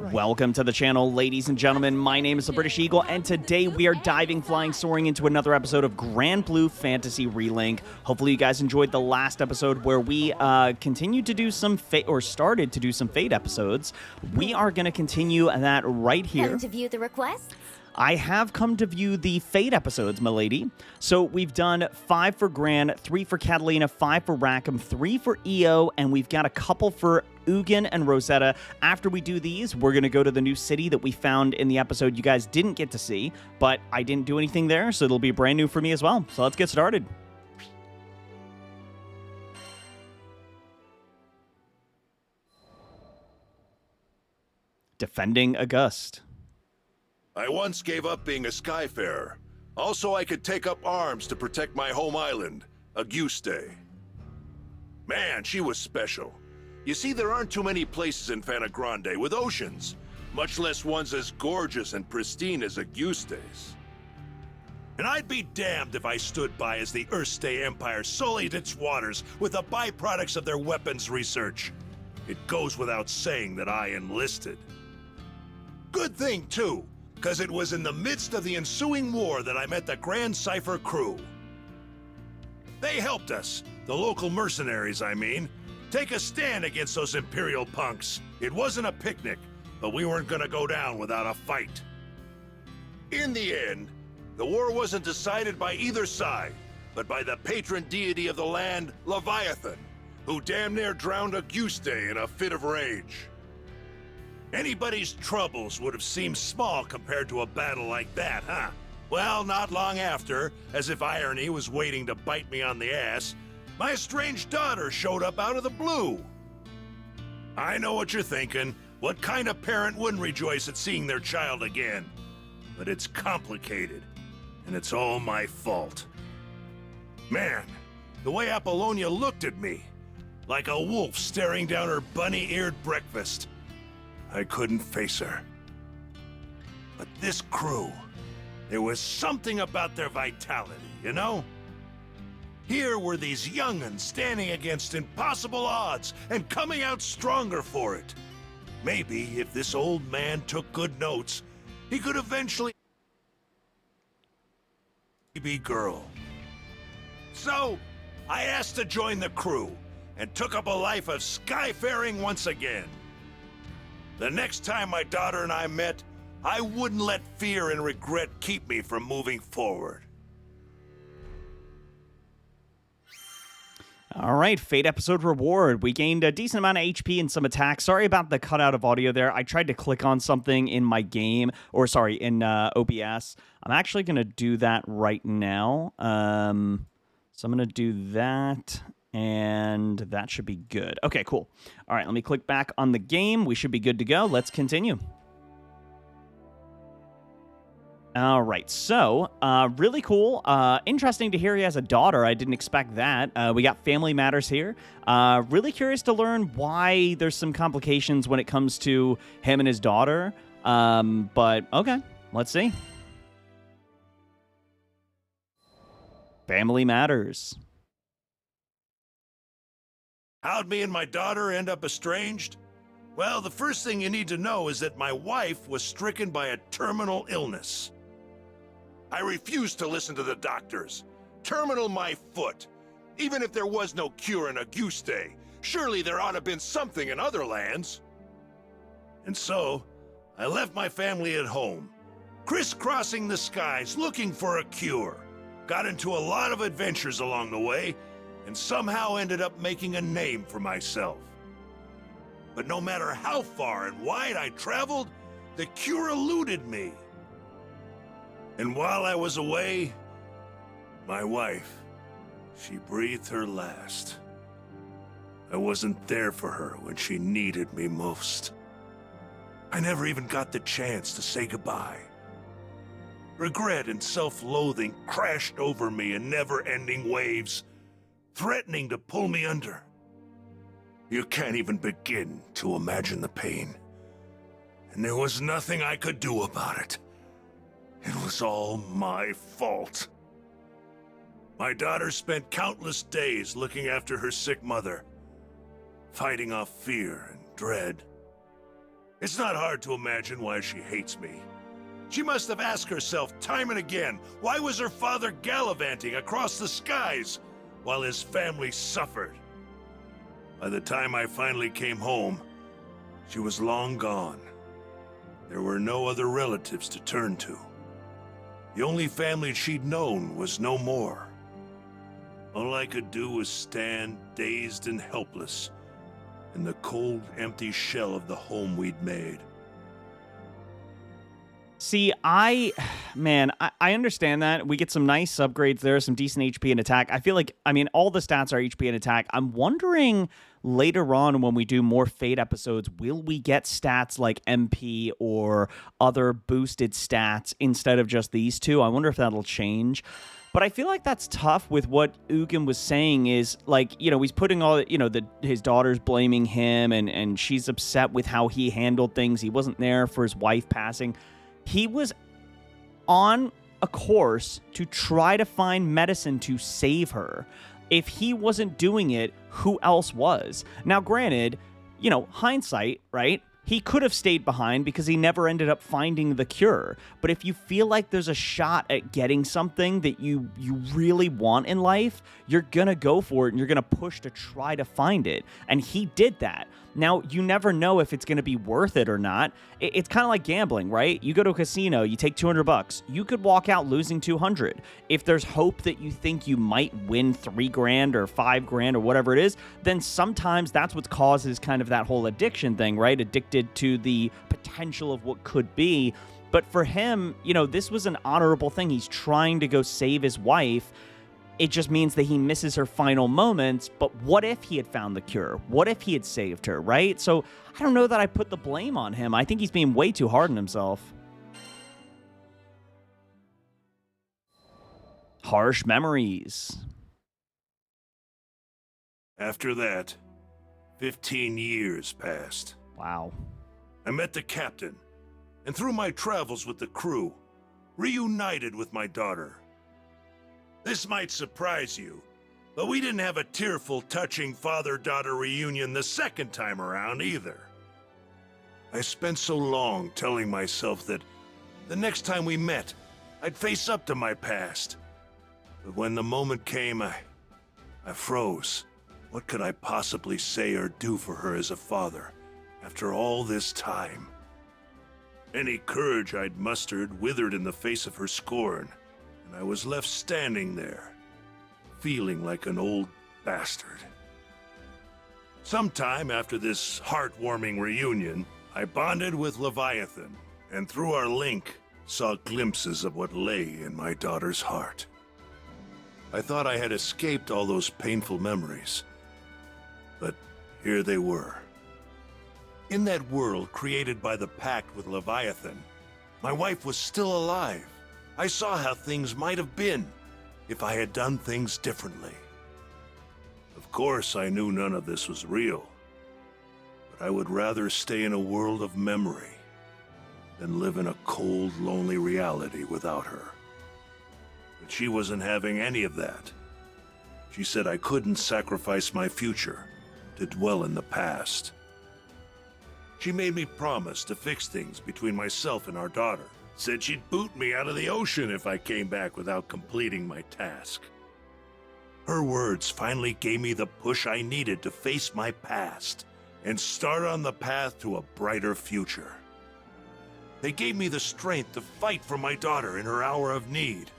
Welcome to the channel, ladies and gentlemen. My name is the British Eagle, and today we are diving, flying, soaring into another episode of Granblue Fantasy Relink. Hopefully you guys enjoyed the last episode where we continued to do some started to do some Fate episodes. We are going to continue that right here. Come to view the request? I have come to view the Fate episodes, milady. So we've done 5 for Gran, 3 for Catalina, 5 for Rackham, 3 for EO, and we've got a couple for Ugin and Rosetta. After we do these, we're going to go to the new city that we found in the episode you guys didn't get to see, but I didn't do anything there, so it'll be brand new for me as well. So let's get started. Defending August. I once gave up being a skyfarer. Also, I could take up arms to protect my home island, Auguste. Man, she was special. You see, there aren't too many places in Fana Grande with oceans, much less ones as gorgeous and pristine as Auguste's. And I'd be damned if I stood by as the Erste Empire sullied its waters with the byproducts of their weapons research. It goes without saying that I enlisted. Good thing, too, because it was in the midst of the ensuing war that I met the Grand Cipher crew. They helped us, the local mercenaries, I mean, take a stand against those Imperial punks. It wasn't a picnic, but we weren't gonna go down without a fight. In the end, the war wasn't decided by either side, but by the patron deity of the land, Leviathan, who damn near drowned Auguste in a fit of rage. Anybody's troubles would have seemed small compared to a battle like that, huh? Well, not long after, as if irony was waiting to bite me on the ass, my estranged daughter showed up out of the blue. I know what you're thinking. What kind of parent wouldn't rejoice at seeing their child again? But it's complicated, and it's all my fault. Man, the way Apollonia looked at me, like a wolf staring down her bunny-eared breakfast. I couldn't face her. But this crew, there was something about their vitality, you know? Here were these young'uns standing against impossible odds and coming out stronger for it. Maybe if this old man took good notes, he could eventually be girl. So, I asked to join the crew and took up a life of skyfaring once again. The next time my daughter and I met, I wouldn't let fear and regret keep me from moving forward. All right, Fate episode reward. We gained a decent amount of HP and some attacks. Sorry about the cutout of audio there. I tried to click on something in my game, or sorry, in OBS. I'm actually going to do that right now. So I'm going to do that, and that should be good. Okay, cool. All right, let me click back on the game. We should be good to go. Let's continue. All right, so really cool. Interesting to hear he has a daughter. I didn't expect that. We got family matters here. Really curious to learn why there's some complications when it comes to him and his daughter. But okay, let's see. Family matters. How'd me and my daughter end up estranged? Well, the first thing you need to know is that my wife was stricken by a terminal illness. I refused to listen to the doctors. Terminal my foot. Even if there was no cure in Auguste, surely there ought to have been something in other lands. And so, I left my family at home, crisscrossing the skies looking for a cure. Got into a lot of adventures along the way, and somehow ended up making a name for myself. But no matter how far and wide I traveled, the cure eluded me. And while I was away, my wife, she breathed her last. I wasn't there for her when she needed me most. I never even got the chance to say goodbye. Regret and self-loathing crashed over me in never-ending waves, threatening to pull me under. You can't even begin to imagine the pain. And there was nothing I could do about it. It was all my fault. My daughter spent countless days looking after her sick mother, fighting off fear and dread. It's not hard to imagine why she hates me. She must have asked herself time and again, why was her father gallivanting across the skies while his family suffered? By the time I finally came home, she was long gone. There were no other relatives to turn to. The only family she'd known was no more. All I could do was stand dazed and helpless in the cold, empty shell of the home we'd made. See, I understand that. We get some nice upgrades there, some decent HP and attack. I feel like, all the stats are HP and attack. I'm wondering later on when we do more Fate episodes, will we get stats like MP or other boosted stats instead of just these two? I wonder if that'll change. But I feel like that's tough with what Ugin was saying is, like, he's putting all, his daughter's blaming him and she's upset with how he handled things. He wasn't there for his wife passing. He was on a course to try to find medicine to save her. If he wasn't doing it, who else was? Now, granted, hindsight, right? He could have stayed behind because he never ended up finding the cure. But if you feel like there's a shot at getting something that you really want in life, you're going to go for it and you're going to push to try to find it. And he did that. Now, you never know if it's going to be worth it or not. It's kind of like gambling, right? You go to a casino, you take $200. You could walk out losing $200. If there's hope that you think you might win $3,000 or $5,000 or whatever it is, then sometimes that's what causes kind of that whole addiction thing, right? Addicted to the potential of what could be. But for him, this was an honorable thing. He's trying to go save his wife. It just means that he misses her final moments. But what if he had found the cure? What if he had saved her, right? So I don't know that I put the blame on him. I think he's being way too hard on himself. Harsh memories. After that, 15 years passed. Wow. I met the captain, and through my travels with the crew, reunited with my daughter. This might surprise you, but we didn't have a tearful, touching father-daughter reunion the second time around either. I spent so long telling myself that the next time we met, I'd face up to my past. But when the moment came, I froze. What could I possibly say or do for her as a father after all this time? Any courage I'd mustered withered in the face of her scorn, and I was left standing there, feeling like an old bastard. Sometime after this heartwarming reunion, I bonded with Leviathan, and through our link, saw glimpses of what lay in my daughter's heart. I thought I had escaped all those painful memories, but here they were. In that world created by the pact with Leviathan, my wife was still alive. I saw how things might have been if I had done things differently. Of course, I knew none of this was real, but I would rather stay in a world of memory than live in a cold, lonely reality without her. But she wasn't having any of that. She said I couldn't sacrifice my future to dwell in the past. She made me promise to fix things between myself and our daughter. Said she'd boot me out of the ocean if I came back without completing my task. Her words finally gave me the push I needed to face my past and start on the path to a brighter future. They gave me the strength to fight for my daughter in her hour of need.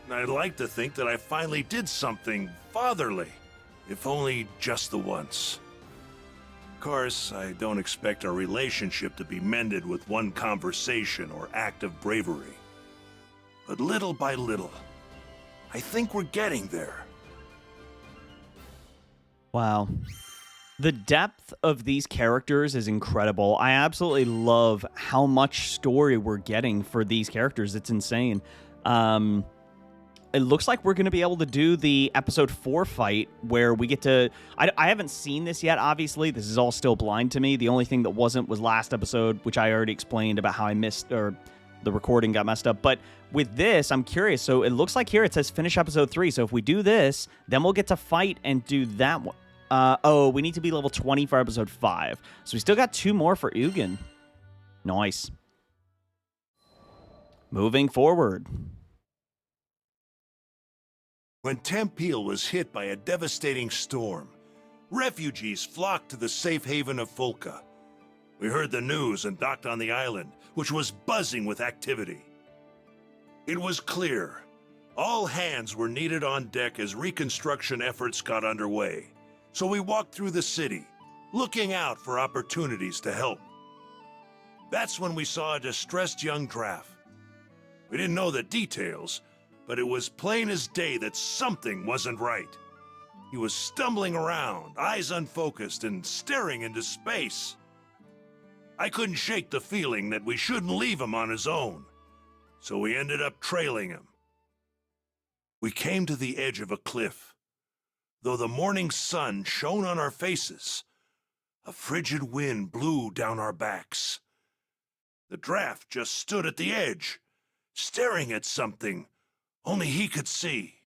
And I'd like to think that I finally did something fatherly, if only just the once. Of course, I don't expect our relationship to be mended with one conversation or act of bravery. But little by little, I think we're getting there. Wow. The depth of these characters is incredible. I absolutely love how much story we're getting for these characters. It's insane. It looks like we're going to be able to do the episode 4 fight where we get to... I haven't seen this yet, obviously. This is all still blind to me. The only thing that wasn't was last episode, which I already explained about how I missed, or the recording got messed up. But with this, I'm curious. So it looks like here it says finish episode 3. So if we do this, then we'll get to fight and do that one. We need to be level 20 for episode 5. So we still got 2 more for Ugin. Nice. Moving forward. When Tempeal was hit by a devastating storm, refugees flocked to the safe haven of Fulka. We heard the news and docked on the island, which was buzzing with activity. It was clear. All hands were needed on deck as reconstruction efforts got underway. So we walked through the city, looking out for opportunities to help. That's when we saw a distressed young draft. We didn't know the details, but it was plain as day that something wasn't right. He was stumbling around, eyes unfocused, and staring into space. I couldn't shake the feeling that we shouldn't leave him on his own, so we ended up trailing him. We came to the edge of a cliff. Though the morning sun shone on our faces, a frigid wind blew down our backs. The draft just stood at the edge, staring at something only he could see.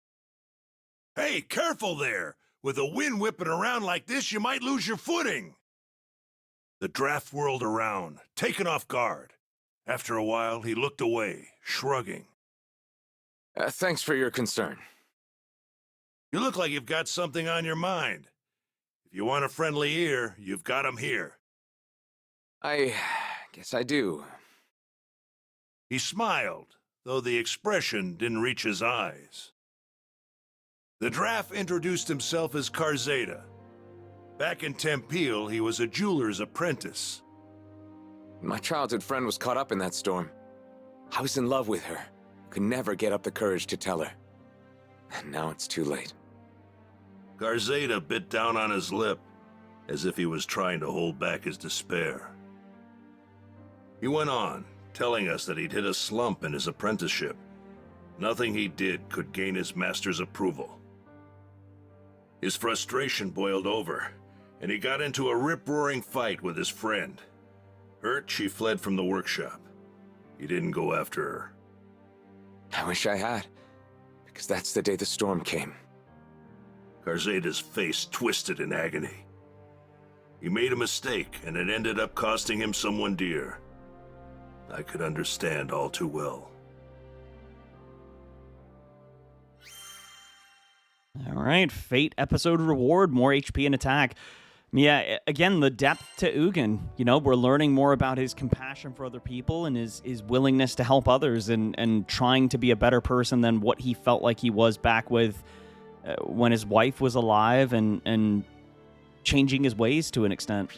"Hey, careful there! With the wind whipping around like this, you might lose your footing!" The draft whirled around, taken off guard. After a while, he looked away, shrugging. Thanks for your concern. "You look like you've got something on your mind. If you want a friendly ear, you've got him here." I guess I do. He smiled, though the expression didn't reach his eyes. The draft introduced himself as Karzeda. Back in Tempeal, he was a jeweler's apprentice. My childhood friend was caught up in that storm. I was in love with her. Could never get up the courage to tell her. And now it's too late. Karzeda bit down on his lip, as if he was trying to hold back his despair. He went on, telling us that he'd hit a slump in his apprenticeship. Nothing he did could gain his master's approval. His frustration boiled over, and he got into a rip-roaring fight with his friend. Hurt, she fled from the workshop. He didn't go after her. I wish I had, because that's the day the storm came. Karzeda's face twisted in agony. He made a mistake, and it ended up costing him someone dear. I could understand all too well. All right, Fate episode reward, more HP and attack. Yeah, again, the depth to Ugin. You know, we're learning more about his compassion for other people and his willingness to help others and trying to be a better person than what he felt like he was back with when his wife was alive and changing his ways to an extent.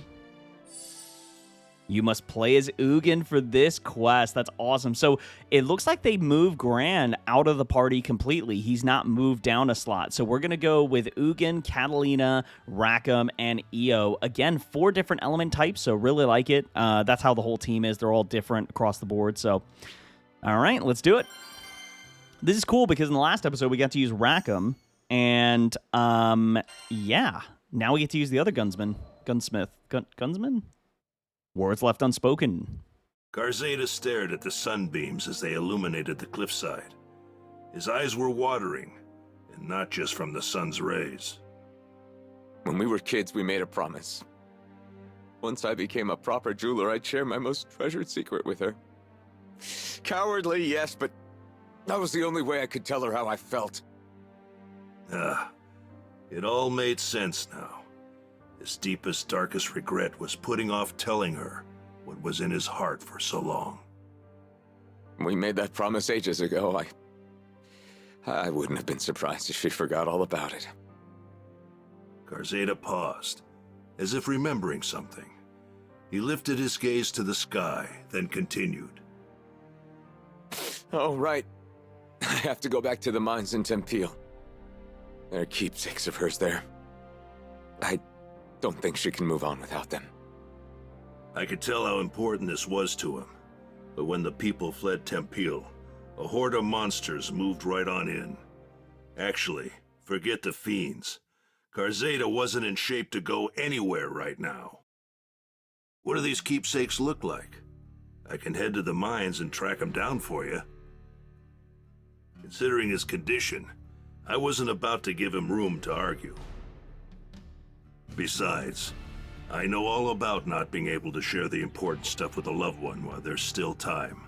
You must play as Ugin for this quest. That's awesome. So it looks like they moved Gran out of the party completely. He's not moved down a slot. So we're going to go with Ugin, Catalina, Rackham, and Io. Again, 4 different element types, so really like it. That's how the whole team is. They're all different across the board. So, all right, let's do it. This is cool because in the last episode, we got to use Rackham. And, yeah, now we get to use the other gunsmith. Gunsman? Words left unspoken. Karzeda stared at the sunbeams as they illuminated the cliffside. His eyes were watering, and not just from the sun's rays. When we were kids, we made a promise. Once I became a proper jeweler, I'd share my most treasured secret with her. Cowardly, yes, but that was the only way I could tell her how I felt. It all made sense now. His deepest, darkest regret was putting off telling her what was in his heart for so long. We made that promise ages ago. I wouldn't have been surprised if she forgot all about it. Karzeda paused, as if remembering something. He lifted his gaze to the sky, then continued. Oh, right. I have to go back to the mines in Tempeal. There are keepsakes of hers there. I don't think she can move on without them. I could tell how important this was to him, but when the people fled Tempeal, a horde of monsters moved right on in. Actually, forget the fiends. Karzeda wasn't in shape to go anywhere right now. What do these keepsakes look like? I can head to the mines and track him down for you. Considering his condition, I wasn't about to give him room to argue. Besides, I know all about not being able to share the important stuff with a loved one while there's still time.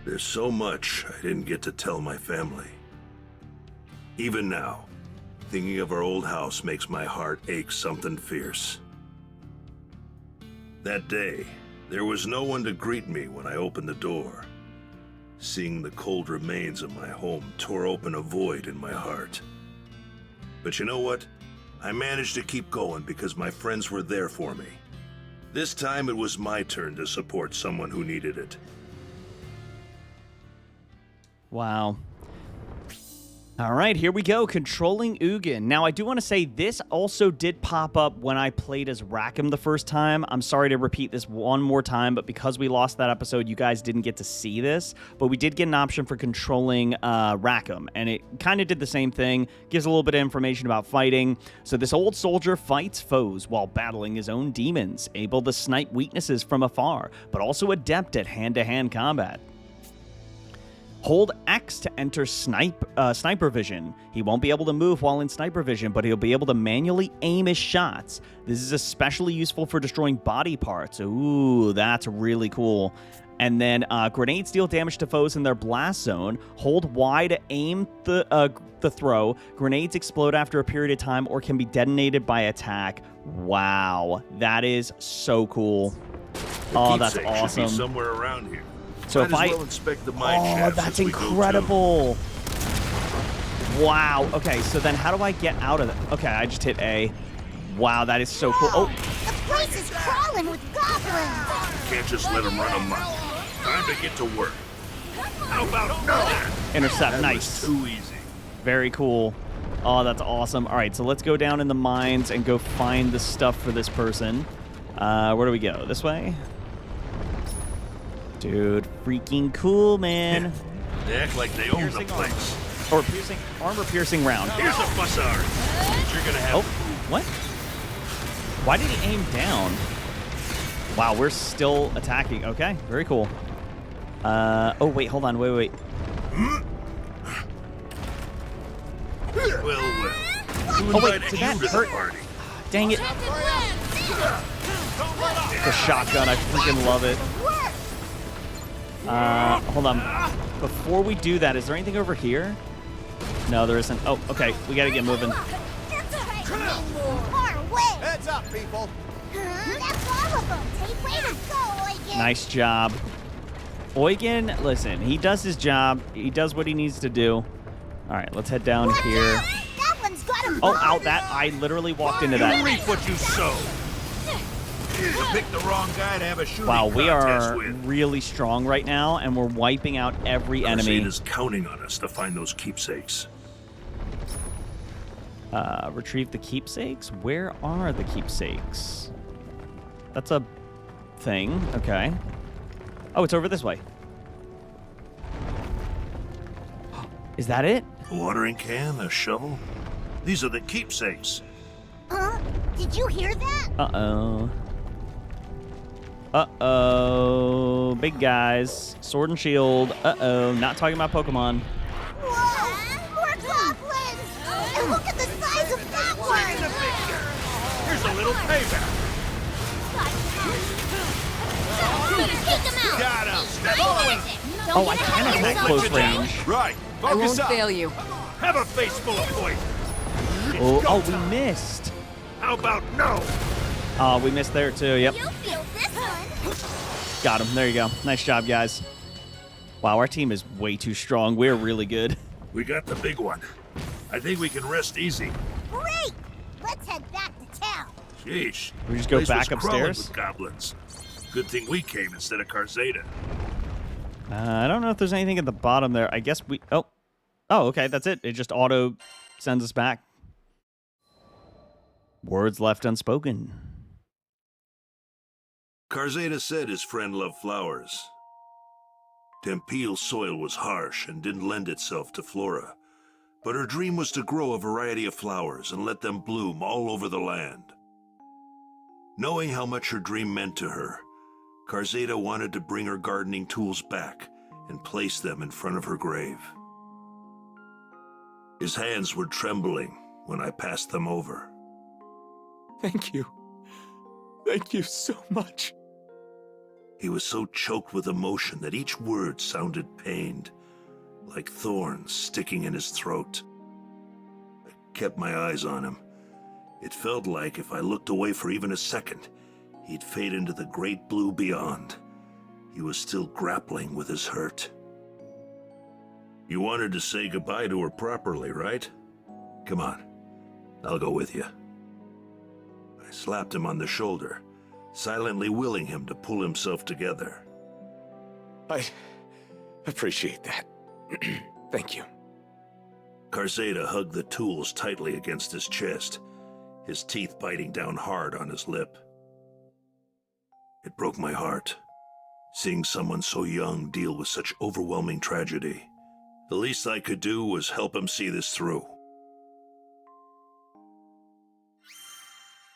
There's so much I didn't get to tell my family. Even now, thinking of our old house makes my heart ache something fierce. That day, there was no one to greet me when I opened the door. Seeing the cold remains of my home tore open a void in my heart. But you know what? I managed to keep going because my friends were there for me. This time it was my turn to support someone who needed it. Wow. All right, here we go. Controlling Ugin. Now, I do want to say this also did pop up when I played as Rackham the first time. I'm sorry to repeat this one more time, but because we lost that episode, you guys didn't get to see this. But we did get an option for controlling Rackham, and it kind of did the same thing. Gives a little bit of information about fighting. So this old soldier fights foes while battling his own demons, able to snipe weaknesses from afar, but also adept at hand-to-hand combat. Hold X to enter sniper vision. He won't be able to move while in sniper vision, but he'll be able to manually aim his shots. This is especially useful for destroying body parts. Ooh, that's really cool. And then grenades deal damage to foes in their blast zone. Hold Y to aim the throw. Grenades explode after a period of time or can be detonated by attack. Wow, that is so cool. Oh, that's awesome. Should be somewhere around here. So if I inspect the mine shafts that's as we go, incredible. Wow. Okay, so then how do I get out of it? Okay, I just hit A. Wow, that is so cool. Oh, the place is crawling with goblins. Can't just let them run amok. Time to get to work. How about no? intercept. That Nice. was too easy. Very cool. Oh, that's awesome. All right, so let's go down in the mines and go find the stuff for this person. Where do we go? This way? Dude, freaking cool, man. Yeah. They act like they own the place. Or armor-piercing round. Here's a fussar. You're gonna have. Oh, what? Why did he aim down? Wow, we're still attacking. Okay, very cool. Oh, wait, hold on. Wait. Well. Oh, wait, did that hurt? Dang it. The shotgun, I freaking love it. Hold on. Before we do that, is there anything over here? No, there isn't. Oh, okay. We gotta get moving. Heads up, people. That's all of them. Take way to go, Eugen. Nice job. Eugen, listen, he does his job. He does what he needs to do. All right, let's head down Watch here. out. That one's got him. Oh, out that. I literally walked into You that. reap what you sow. You picked the wrong guy to have a shooting Wow, we contest are with. really strong right now, and we're wiping out every enemy. is counting on us to find those keepsakes. Retrieve the keepsakes? Where are the keepsakes? That's a thing. Okay. Oh, it's over this way. Is that it? A watering can, a shovel. These are the keepsakes. Huh? Did you hear that? Uh-oh. Uh-oh. Big guys. Sword and shield. Uh-oh. Not talking about Pokemon. Whoa! More goblins! And look at the size of that one! Here's a little payback. Take him out! Got him. Oh, I can attack close range. Right. I won't fail you. Have a face full of poison. Oh, we missed. How about no? Oh, we missed there too. Yep. You'll feel this one! Got him. There you go. Nice job, guys. Wow, our team is way too strong. We're really good. We got the big one. I think we can rest easy. Great! Let's head back to town. Sheesh. We just go Place back was crawling upstairs? with goblins. Good thing we came instead of Karzeda. I don't know if there's anything at the bottom there. I guess we... Oh, okay. That's it. It just auto sends us back. Words left unspoken. Karzeda said his friend loved flowers. Tempeal's soil was harsh and didn't lend itself to flora, but her dream was to grow a variety of flowers and let them bloom all over the land. Knowing how much her dream meant to her, Karzeda wanted to bring her gardening tools back and place them in front of her grave. His hands were trembling when I passed them over. Thank you. Thank you so much. He was so choked with emotion that each word sounded pained, like thorns sticking in his throat. I kept my eyes on him. It felt like if I looked away for even a second, he'd fade into the great blue beyond. He was still grappling with his hurt. You wanted to say goodbye to her properly, right? Come on, I'll go with you. I slapped him on the shoulder, silently willing him to pull himself together. I appreciate that. Thank you. Karzeda hugged the tools tightly against his chest, his teeth biting down hard on his lip. It broke my heart, seeing someone so young deal with such overwhelming tragedy. The least I could do was help him see this through.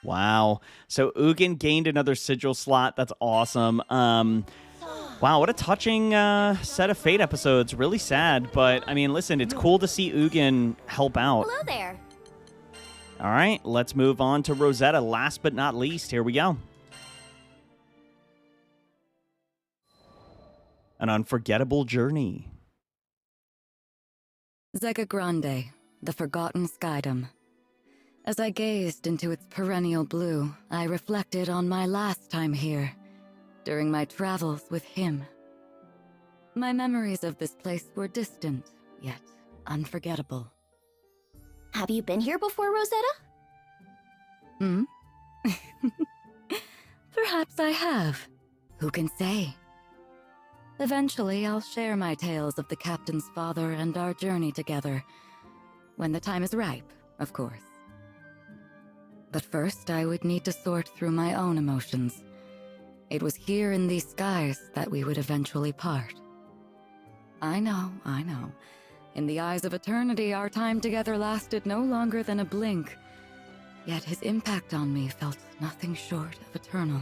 Wow. So Ugin gained another sigil slot. That's awesome. Wow, what a touching set of Fate episodes. Really sad, but I mean, listen, it's cool to see Ugin help out. Hello there. All right, let's move on to Rosetta. Last but not least, here we go. An unforgettable journey. Zega Grande, the forgotten skydom. As I gazed into its perennial blue, I reflected on my last time here, during my travels with him. My memories of this place were distant, yet unforgettable. Have you been here before, Rosetta? Hmm? Perhaps I have. Who can say? Eventually, I'll share my tales of the captain's father and our journey together. When the time is ripe, of course. But first, I would need to sort through my own emotions. It was here in these skies that we would eventually part. I know. In the eyes of eternity, our time together lasted no longer than a blink. Yet his impact on me felt nothing short of eternal.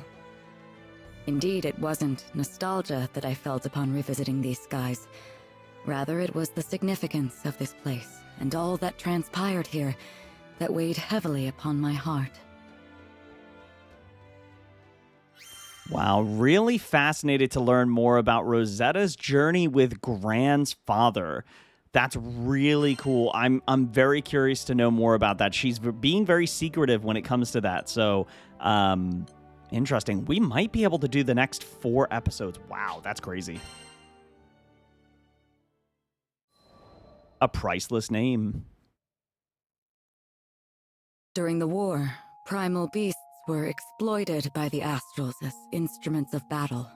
Indeed, it wasn't nostalgia that I felt upon revisiting these skies. Rather, it was the significance of this place and all that transpired here that weighed heavily upon my heart. Wow, really fascinated to learn more about Rosetta's journey with Gran's father. That's really cool. I'm very curious to know more about that. She's being very secretive when it comes to that. So, interesting. We might be able to do the next 4 episodes. Wow, that's crazy. A priceless name. During the war, primal beasts were exploited by the Astrals as instruments of battle.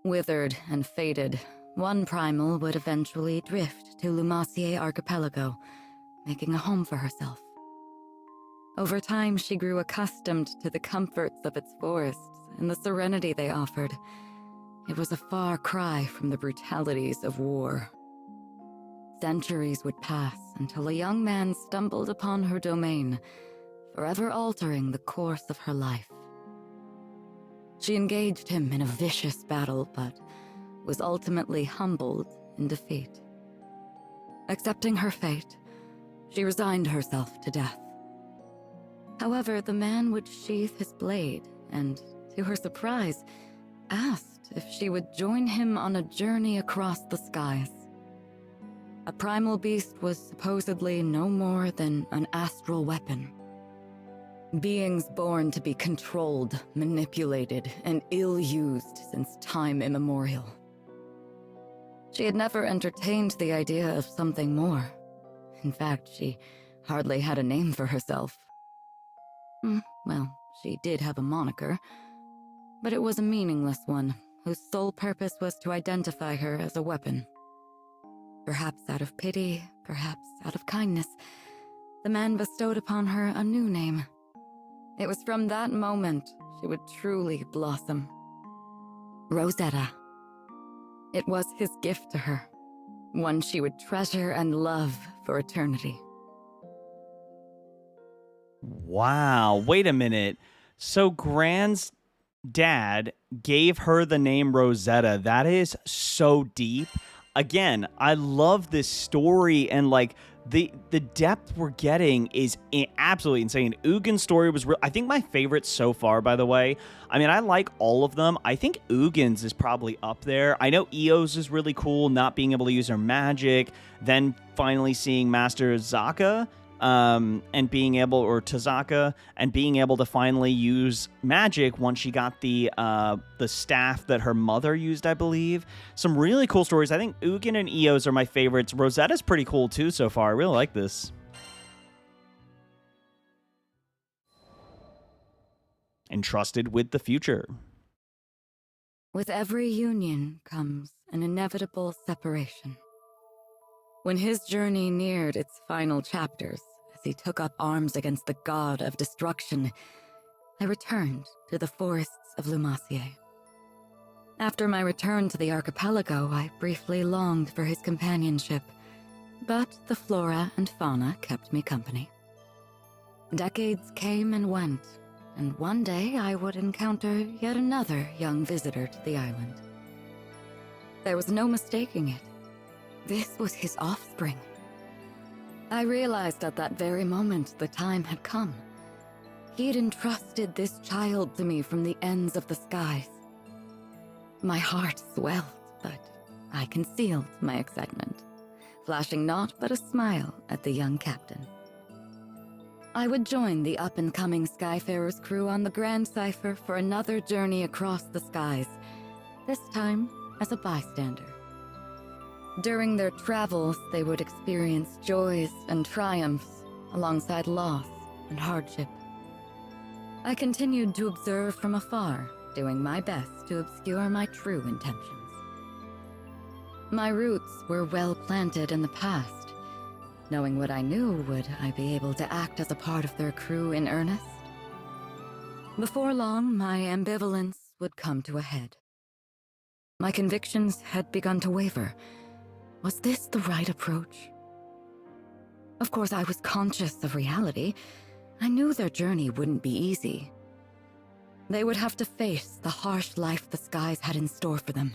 Withered and faded, one primal would eventually drift to Lumacier Archipelago, making a home for herself. Over time, she grew accustomed to the comforts of its forests and the serenity they offered. It was a far cry from the brutalities of war. Centuries would pass until a young man stumbled upon her domain, forever altering the course of her life. She engaged him in a vicious battle, but was ultimately humbled in defeat. Accepting her fate, she resigned herself to death. However, the man would sheath his blade and, to her surprise, asked if she would join him on a journey across the skies. A primal beast was supposedly no more than an astral weapon. Beings born to be controlled, manipulated, and ill-used since time immemorial. She had never entertained the idea of something more. In fact, she hardly had a name for herself. Well, she did have a moniker, but it was a meaningless one, whose sole purpose was to identify her as a weapon. Perhaps out of pity, perhaps out of kindness, the man bestowed upon her a new name. It was from that moment she would truly blossom. Rosetta. It was his gift to her, one she would treasure and love for eternity. Wow, wait a minute. So Gran's dad gave her the name Rosetta. That is so deep. Again, I love this story and like the depth we're getting is absolutely insane. Ugin's story was I think my favorite so far, by the way. I mean, I like all of them. I think Ugin's is probably up there. I know Io's is really cool, not being able to use her magic, then finally seeing Master Zaka, and being able, or Tazaka, and being able to finally use magic once she got the staff that her mother used, I believe. Some really cool stories. I think Ugin and Eos are my favorites. Rosetta's pretty cool too so far. I really like this. Entrusted with the future. With every union comes an inevitable separation. When his journey neared its final chapters, as he took up arms against the god of destruction, I returned to the forests of Lumacier. After my return to the archipelago, I briefly longed for his companionship, but the flora and fauna kept me company. Decades came and went, and one day I would encounter yet another young visitor to the island. There was no mistaking it. This was his offspring. I realized at that very moment the time had come. He had entrusted this child to me from the ends of the skies. My heart swelled, but I concealed my excitement, flashing naught but a smile at the young captain. I would join the up-and-coming Skyfarer's crew on the Grand Cipher for another journey across the skies, this time as a bystander. During their travels, they would experience joys and triumphs alongside loss and hardship. I continued to observe from afar, doing my best to obscure my true intentions. My roots were well planted in the past. Knowing what I knew, would I be able to act as a part of their crew in earnest? Before long, my ambivalence would come to a head. My convictions had begun to waver. Was this the right approach? Of course, I was conscious of reality. I knew their journey wouldn't be easy. They would have to face the harsh life the skies had in store for them.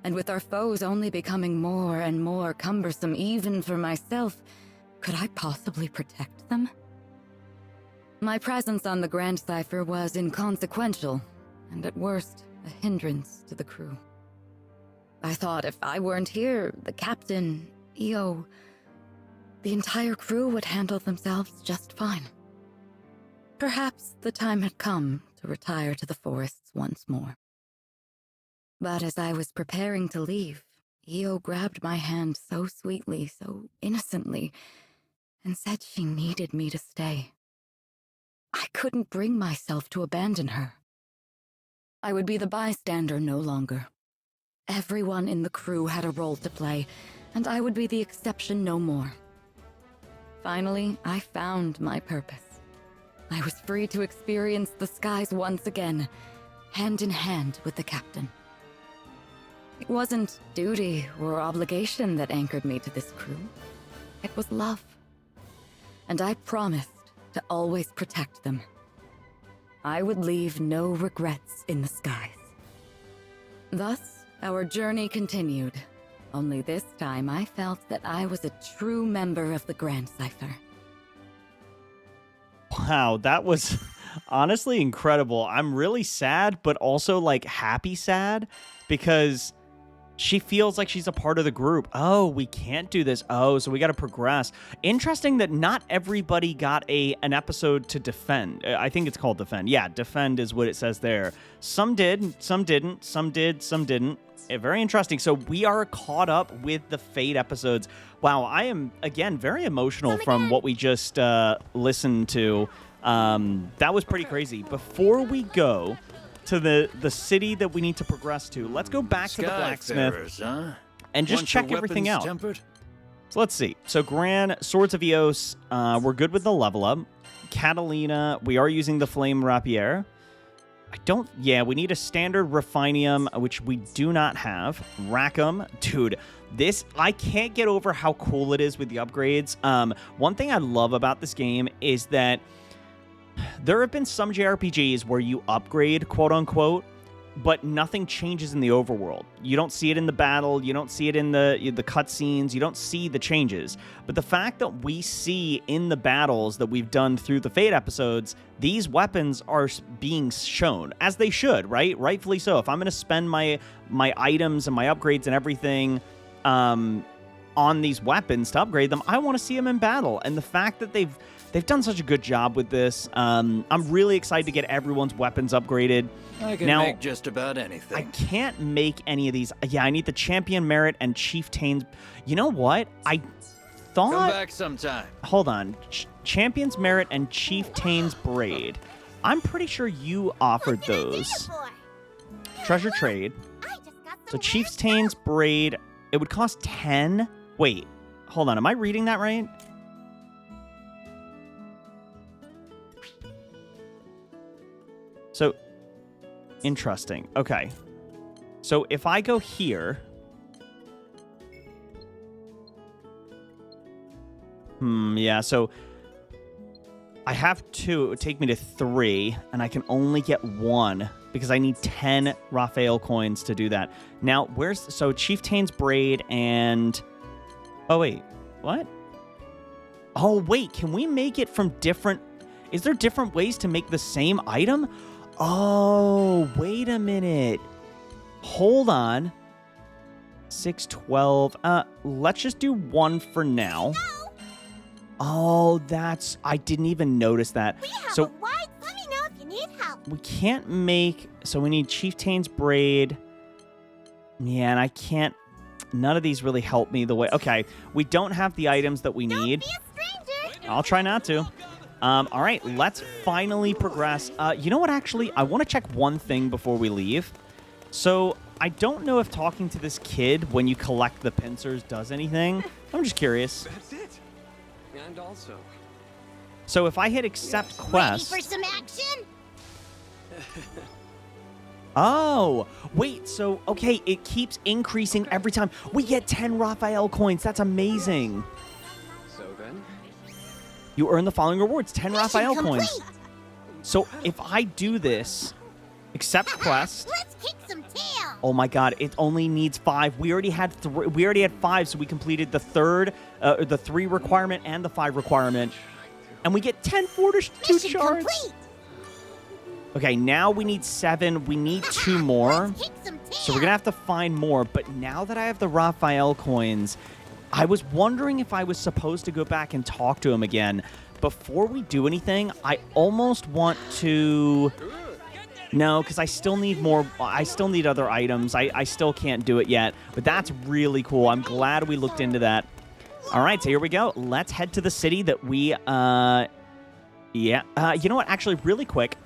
And with our foes only becoming more and more cumbersome, even for myself, could I possibly protect them? My presence on the Grand Cipher was inconsequential, and at worst, a hindrance to the crew. I thought if I weren't here, the captain, Io, the entire crew would handle themselves just fine. Perhaps the time had come to retire to the forests once more. But as I was preparing to leave, Io grabbed my hand so sweetly, so innocently, and said she needed me to stay. I couldn't bring myself to abandon her. I would be the bystander no longer. Everyone in the crew had a role to play, and I would be the exception no more. Finally, I found my purpose. I was free to experience the skies once again, hand in hand with the captain. It wasn't duty or obligation that anchored me to this crew. It was love. And I promised to always protect them. I would leave no regrets in the skies. Thus, our journey continued. Only this time I felt that I was a true member of the Grand Cipher. Wow, that was honestly incredible. I'm really sad, but also like happy sad, because she feels like she's a part of the group. Oh, we can't do this. Oh, so we got to progress. Interesting that not everybody got an episode to defend. I think it's called defend. Yeah, defend is what it says there. Some did, some didn't, some did, some didn't. Very interesting. So we are caught up with the Fate episodes. Wow, I am, again, very emotional from what we just listened to. That was pretty crazy. Before we go to the city that we need to progress to, let's go back to the blacksmith and just check everything out. Tempered? So let's see. So Gran, Swords of Eos, we're good with the level up. Catalina, we are using the Flame Rapier. We need a standard Refinium, which we do not have. Rackham, dude, this, I can't get over how cool it is with the upgrades. One thing I love about this game is that there have been some JRPGs where you upgrade, quote unquote, but nothing changes in the overworld. You don't see it in the battle. You don't see it in the cutscenes. You don't see the changes. But the fact that we see in the battles that we've done through the Fate episodes, these weapons are being shown, as they should, right? Rightfully so. If I'm going to spend my items and my upgrades and everything on these weapons to upgrade them, I want to see them in battle. And the fact that they've done such a good job with this, I'm really excited to get everyone's weapons upgraded. I can now, make just about anything. I can't make any of these. Yeah, I need the Champion Merit and Chieftain's. You know what? I thought. Come back sometime. Hold on. Champion's Merit and Chieftain's Braid. I'm pretty sure you offered those. Treasure trade. So Chieftain's Braid, it would cost 10. Wait, hold on. Am I reading that right? So, interesting. Okay. So if I go here... yeah, so... I have 2. It would take me to 3, and I can only get 1, because I need 10 Raphael coins to do that. Now, where's... So, Chieftain's Braid and... Oh, wait. What? Oh, wait. Can we make it from different... Is there different ways to make the same item? Oh, wait a minute. Hold on. 6, 12. Let's just do 1 for now. Oh, that's... I didn't even notice that. We have So a wide... Let me know if you need help. we can't make... So we need Chieftain's Braid. Yeah, and I can't... None of these really help me the way... Okay, we don't have the items that we need. Be a stranger. I'll try not to. All right, let's finally progress. You know what, actually? I want to check one thing before we leave. So, I don't know if talking to this kid when you collect the pincers does anything. I'm just curious. That's it. And also... So, if I hit accept quest... Ready for some action? Oh, wait, so, okay, it keeps increasing every time. We get 10 Raphael coins. That's amazing. So then... You earn the following rewards, 10 Raphael Mission coins. complete. So if I do this, accept quest. Let's kick some tail. Oh my god, it only needs 5. We already had 5, so we completed the 3 requirement and the 5 requirement. And we get 10 fortitude Mission shards. complete. Okay, now we need 7. We need 2 more. Let's kick some tail. So we're gonna have to find more. But now that I have the Raphael coins, I was wondering if I was supposed to go back and talk to him again. Before we do anything, I almost want to... No, because I still need more. I still need other items. I still can't do it yet. But that's really cool. I'm glad we looked into that. All right, so here we go. Let's head to the city that we... Yeah. You know what? Actually, really quick,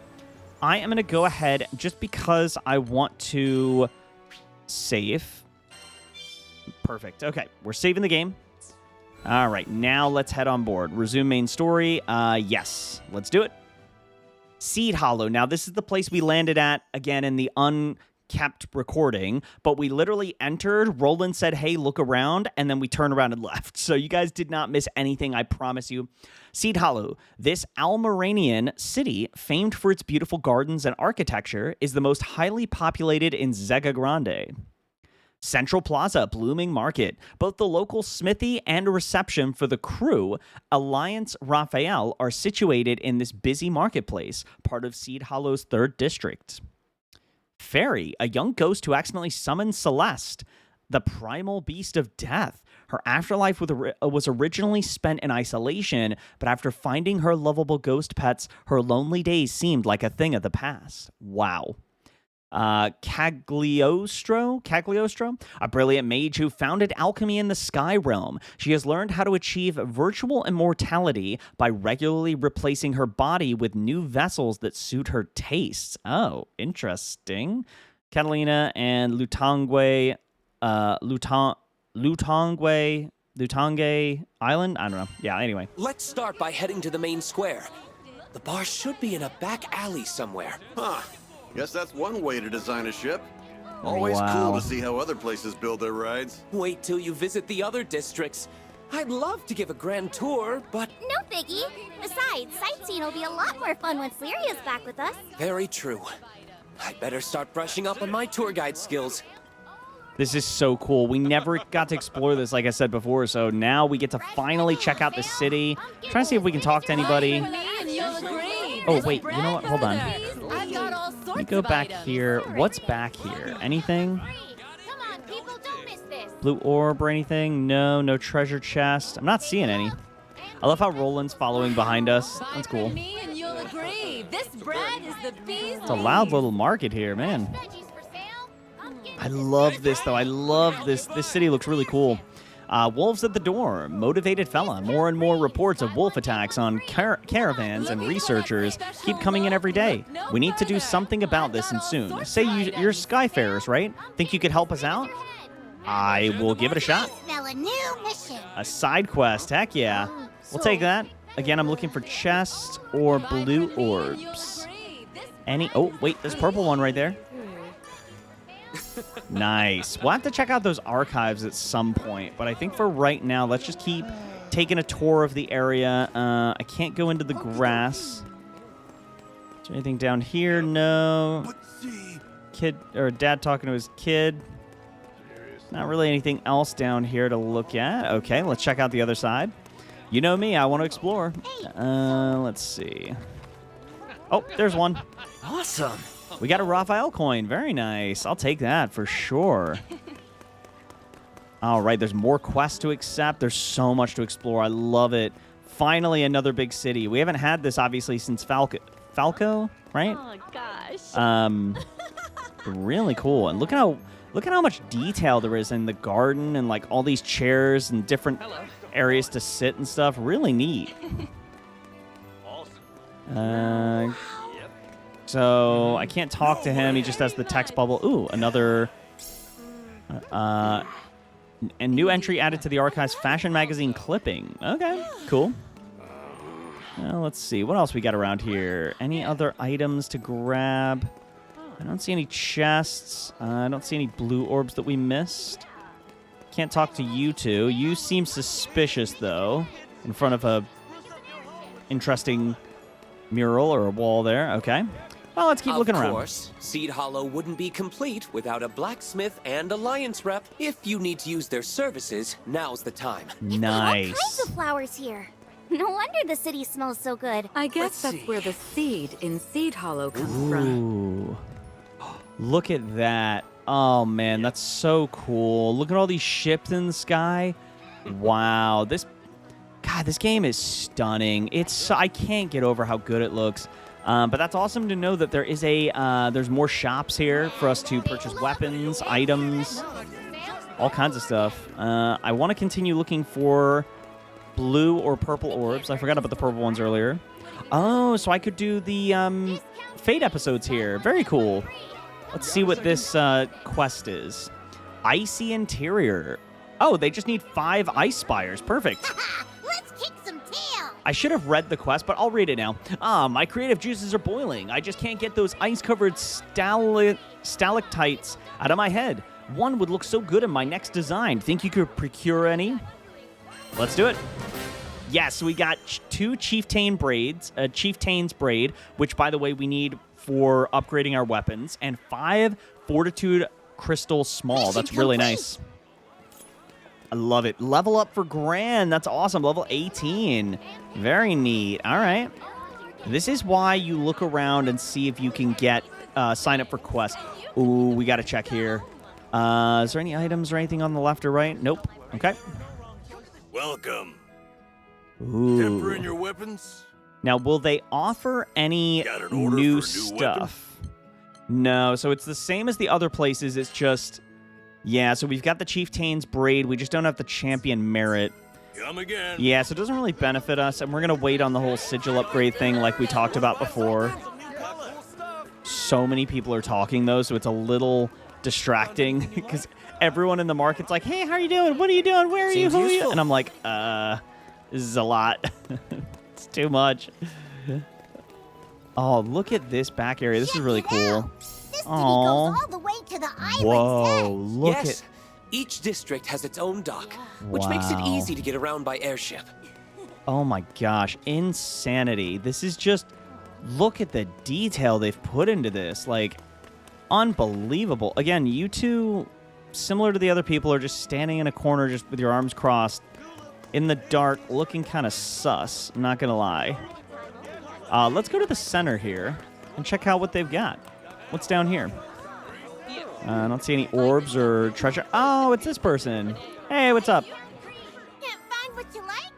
I am going to go ahead just because I want to save... Perfect. Okay, we're saving the game. All right, now let's head on board. Resume main story. Yes, let's do it. Seed Hollow. Now, this is the place we landed at, again, in the unkept recording, but we literally entered, Roland said, hey, look around, and then we turned around and left. So you guys did not miss anything, I promise you. Seed Hollow. This Almeranian city, famed for its beautiful gardens and architecture, is the most highly populated in Zega Grande. Central Plaza, blooming market. Both the local smithy and a reception for the crew, Alliance Raphael, are situated in this busy marketplace, part of Seed Hollow's 3rd district. Fairy, a young ghost who accidentally summoned Celeste, the primal beast of death. Her afterlife was originally spent in isolation, but after finding her lovable ghost pets, her lonely days seemed like a thing of the past. Wow. Cagliostro, a brilliant mage who founded alchemy in the Sky Realm. She has learned how to achieve virtual immortality by regularly replacing her body with new vessels that suit her tastes. Oh, interesting. Catalina and Lutangue Island? I don't know. Yeah, anyway. Let's start by heading to the main square. The bar should be in a back alley somewhere. Huh. Guess that's one way to design a ship. Always Wow. cool to see how other places build their rides. Wait till you visit the other districts. I'd love to give a grand tour, but... No biggie. Besides, sightseeing will be a lot more fun when Lyria's back with us. Very true. I better start brushing up on my tour guide skills. This is so cool. We never got to explore this, like I said before, so now we get to finally check out the city. Trying to see if we can talk to anybody. Oh, wait, you know what? Hold on. Let me go back here. What's back here? Anything? Come on, people, don't miss this. Blue orb or anything? No, no treasure chest. I'm not seeing any. I love how Roland's following behind us. That's cool. It's a loud little market here, man. Veggies for sale. Pumpkin I love this, though. I love this. This city looks really cool. Wolves at the door. Motivated fella. More and more reports of wolf attacks on caravans and researchers keep coming in every day. We need to do something about this and soon. Say you're Skyfarers, right? Think you could help us out? I will give it a shot. smell a new mission. A side quest. Heck yeah. We'll take that. Again, I'm looking for chests or blue orbs. Any... Oh, wait. There's a purple one right there. Nice. We'll have to check out those archives at some point, but I think for right now, let's just keep taking a tour of the area. I can't go into the grass. Is there anything down here? No. Kid or dad talking to his kid. Not really anything else down here to look at. Okay, let's check out the other side. You know me, I want to explore. Let's see. Oh, there's one. Awesome. We got a Raphael coin. Very nice. I'll take that for sure. All right, there's more quests to accept. There's so much to explore. I love it. Finally, another big city. We haven't had this, obviously, since Falco, right? Oh, gosh. Really cool. And look at how much detail there is in the garden and, like, all these chairs and different areas to sit and stuff. Really neat. So I can't talk to him. He just has the text bubble. Ooh, another a new entry added to the archives. Fashion magazine clipping. Okay, cool. Let's see. What else we got around here? Any other items to grab? I don't see any chests. I don't see any blue orbs that we missed. Can't talk to you two. You seem suspicious, though, in front of a interesting mural or a wall there. Okay. Well, let's keep looking around. Of course, Seed Hollow wouldn't be complete without a blacksmith and alliance rep. If you need to use their services, now's the time. Nice. All kinds of flowers here. No wonder the city smells so good. I guess that's where the seed in Seed Hollow comes from. Ooh. Look at that. Oh, man, that's so cool. Look at all these ships in the sky. Wow. This game is stunning. I can't get over how good it looks. But that's awesome to know that there is there's more shops here for us to purchase weapons, items, all kinds of stuff. I want to continue looking for blue or purple orbs. I forgot about the purple ones earlier. Oh, so I could do the Fate episodes here. Very cool. Let's see what this quest is. Icy Interior. Oh, they just need 5 ice spires. Perfect. Let's kick some tail. I should have read the quest, but I'll read it now. My creative juices are boiling. I just can't get those ice-covered stalactites out of my head. One would look so good in my next design. Think you could procure any? Let's do it. Yes, we got 2 Chieftain's Braid, which, by the way, we need for upgrading our weapons, and 5 Fortitude Crystal Small. That's really nice. I love it. Level up for Gran. That's awesome. Level 18. Very neat. All right. This is why you look around and see if you can get sign up for quests. Ooh, we got to check here. Is there any items or anything on the left or right? Nope. Okay. Welcome. Ooh. Tempering your weapons? Now, will they offer any new stuff? No. So it's the same as the other places. It's just... Yeah, so we've got the Chieftain's Braid. We just don't have the Champion Merit. Come again. Yeah, so it doesn't really benefit us, and we're going to wait on the whole sigil upgrade thing like we talked about before. So many people are talking, though, so it's a little distracting because everyone in the market's like, hey, how are you doing? What are you doing? Where are you? Who are you? And I'm like, this is a lot. It's too much. Oh, look at this back area. This is really cool. This city goes all the way to the island's Whoa, edge. look Yes, at... each district has its own dock, which makes it Wow. easy to get around by airship. Oh my gosh, insanity. This is just... Look at the detail they've put into this. Like, Unbelievable. Again, you two, similar to the other people, are just standing in a corner just with your arms crossed in the dark, looking kind of sus. I'm not going to lie. Let's go to the center here and check out what they've got. What's down here? I don't see any orbs or treasure. Oh, it's this person. Hey, what's up? Can't find what you like?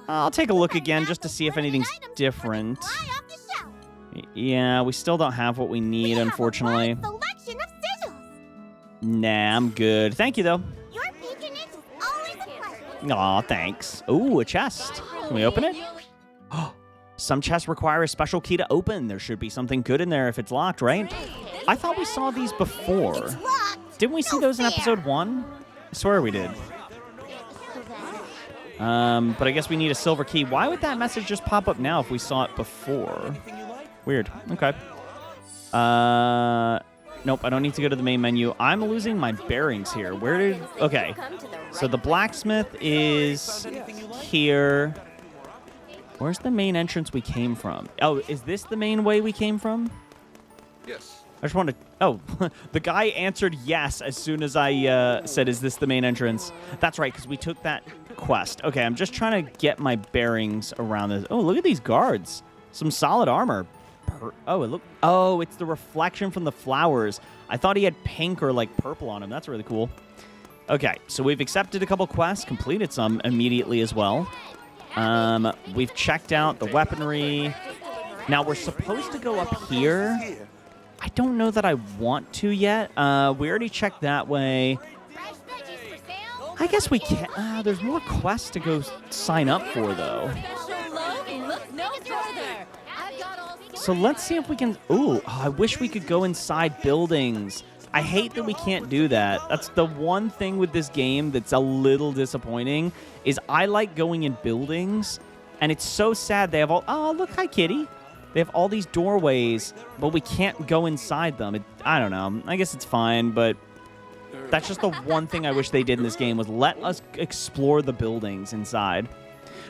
I'll take a look again just to see if anything's different. Fly off the shelf. Yeah, we still don't have what we need, unfortunately. We have a wide selection of sigils. Nah, I'm good. Thank you, though. Your patronage is always a pleasure. Aw, thanks. Ooh, a chest. Can we open it? Some chests require a special key to open. There should be something good in there if it's locked, right? I thought we saw these before. It's locked. Didn't we see No those in fair. episode 1? I swear we did. But I guess we need a silver key. Why would that message just pop up now if we saw it before? Weird. Okay. Nope, I don't need to go to the main menu. I'm losing my bearings here. Where did... Okay. So the blacksmith is here. Where's the main entrance we came from? Oh, is this the main way we came from? Yes. I just wanted to... Oh, the guy answered yes as soon as I said, is this the main entrance? That's right, because we took that quest. Okay, I'm just trying to get my bearings around this. Oh, look at these guards. Some solid armor. Oh, it's the reflection from the flowers. I thought he had pink or, like, purple on him. That's really cool. Okay, so we've accepted a couple quests, completed some immediately as well. We've checked out the weaponry. Now, we're supposed to go up here. I don't know that I want to yet. We already checked that way. I guess we can't. There's more quests to go sign up for, though. So let's see if we can... Ooh, I wish we could go inside buildings. I hate that we can't do that. That's the one thing with this game that's a little disappointing, is I like going in buildings, and it's so sad they have all... Oh, look, hi, kitty. They have all these doorways, but we can't go inside them. I don't know. I guess it's fine, but that's just the one thing I wish they did in this game, was let us explore the buildings inside.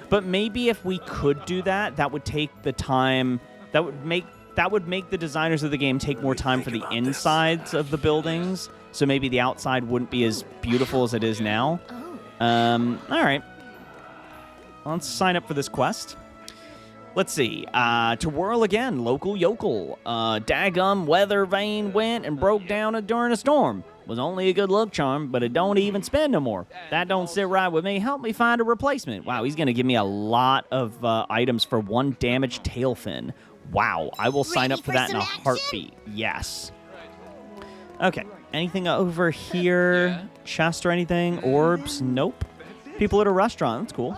But maybe if we could do that, that would take the time... That would make the designers of the game take more time for the insides of the buildings, so maybe the outside wouldn't be as beautiful as it is now. All right. Let's sign up for this quest. Let's see. To whirl again, local yokel. Daggum weather vane went and broke down during a storm. Was only a good luck charm, but it don't even spin no more. That don't sit right with me. Help me find a replacement. Wow, he's going to give me a lot of items for one damaged tail fin. Wow, I will sign up for that in a heartbeat. Yes. Okay, anything over here? Chest or anything? Orbs? Nope. People at a restaurant. That's cool.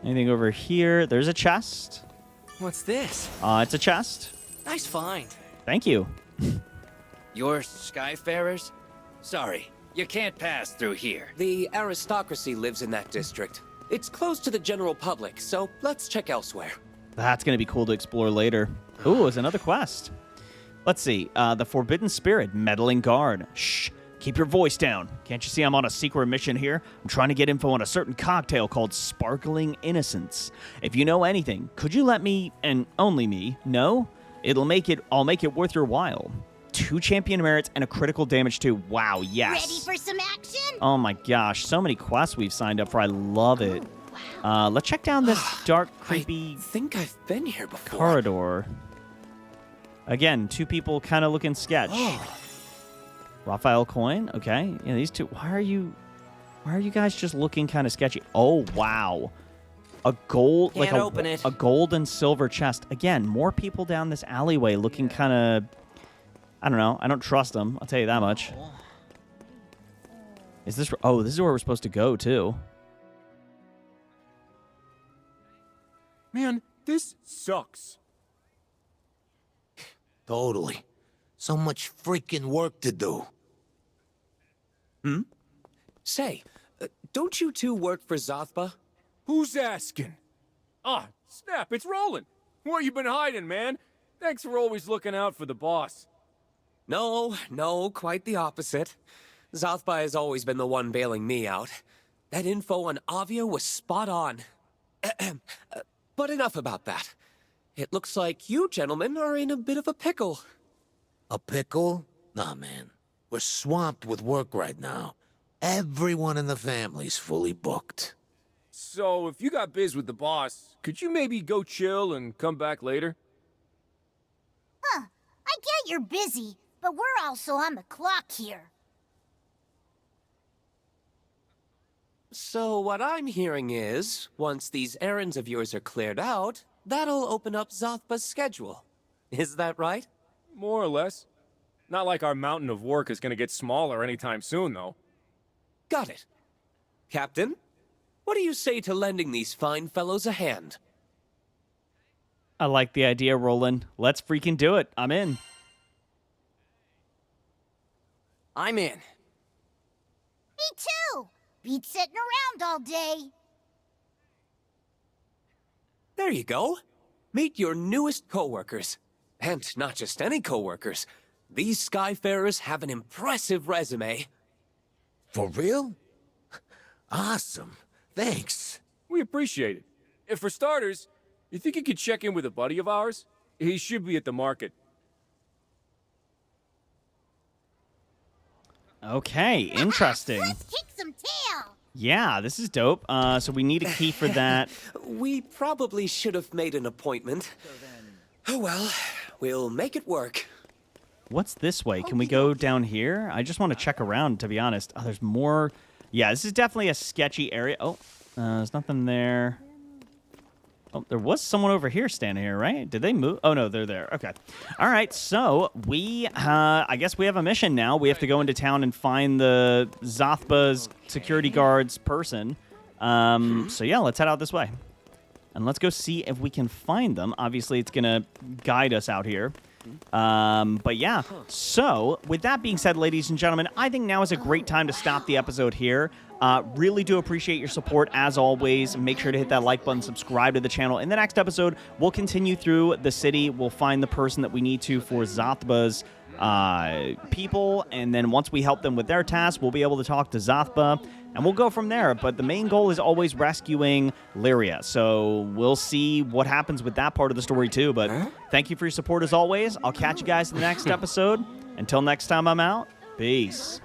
Anything over here? There's a chest. What's this? It's a chest. Nice find. Thank you. You're Skyfarers? Sorry, you can't pass through here. The aristocracy lives in that district. It's closed to the general public, so let's check elsewhere. That's going to be cool to explore later. Ooh, it's another quest. Let's see. The Forbidden Spirit, Meddling Guard. Shh, keep your voice down. Can't you see I'm on a secret mission here? I'm trying to get info on a certain cocktail called Sparkling Innocence. If you know anything, could you let me, and only me, know? I'll make it worth your while. 2 champion merits and a critical damage too. Wow, yes. Ready for some action? Oh my gosh, so many quests we've signed up for. I love it. Let's check down this dark, creepy... I think I've been here before. ...corridor. Again, 2 people kind of looking sketch. Raphael coin, okay. Yeah, these 2... Why are you guys just looking kind of sketchy? Oh, wow. A gold... Can't open it. A gold and silver chest. Again, more people down this alleyway looking kind of... I don't know. I don't trust them. I'll tell you that much. Is this... Oh, this is where we're supposed to go, too. Man, this sucks. Totally. So much freaking work to do. Say, don't you two work for Zothba? Who's asking? Ah, snap, it's rolling. Where you been hiding, man? Thanks for always looking out for the boss. No, quite the opposite. Zothba has always been the one bailing me out. That info on Avia was spot on. But enough about that. It looks like you gentlemen are in a bit of a pickle. A pickle? Nah, man. We're swamped with work right now. Everyone in the family's fully booked. So, if you got biz with the boss, could you maybe go chill and come back later? Huh. I get you're busy, but we're also on the clock here. So what I'm hearing is, once these errands of yours are cleared out, that'll open up Zothba's schedule. Is that right? More or less. Not like our mountain of work is gonna get smaller anytime soon, though. Got it. Captain, what do you say to lending these fine fellows a hand? I like the idea, Roland. Let's freaking do it. I'm in. I'm in. Me too. Beat sitting around all day. There you go. Meet your newest co-workers. And not just any co-workers. These Skyfarers have an impressive resume. For real? Awesome. Thanks. We appreciate it. And for starters, you think you could check in with a buddy of ours? He should be at the market. Okay, interesting. Let's kick some tail. Yeah, this is dope. So we need a key for that. We probably should have made an appointment. Oh well, we'll make it work. What's this way? Can we go down here? I just want to check around, to be honest. Oh, there's more. Yeah, this is definitely a sketchy area. Oh, there's nothing there. Oh, there was someone over here standing here, right? Did they move? Oh, no, they're there. Okay. All right, so we, I guess we have a mission now. We have to go into town and find the Zothba's security guard's person. So, yeah, let's head out this way. And let's go see if we can find them. Obviously, it's going to guide us out here. But yeah, so with that being said, ladies and gentlemen, I think now is a great time to stop the episode here. Really do appreciate your support as always. Make sure to hit that like button, subscribe to the channel. In the next episode, we'll continue through the city. We'll find the person that we need to for Zothba's people, and then once we help them with their tasks, we'll be able to talk to Zothba, and we'll go from there. But the main goal is always rescuing Lyria, so we'll see what happens with that part of the story too. But thank you for your support as always. I'll catch you guys in the next episode. Until next time, I'm out. Peace.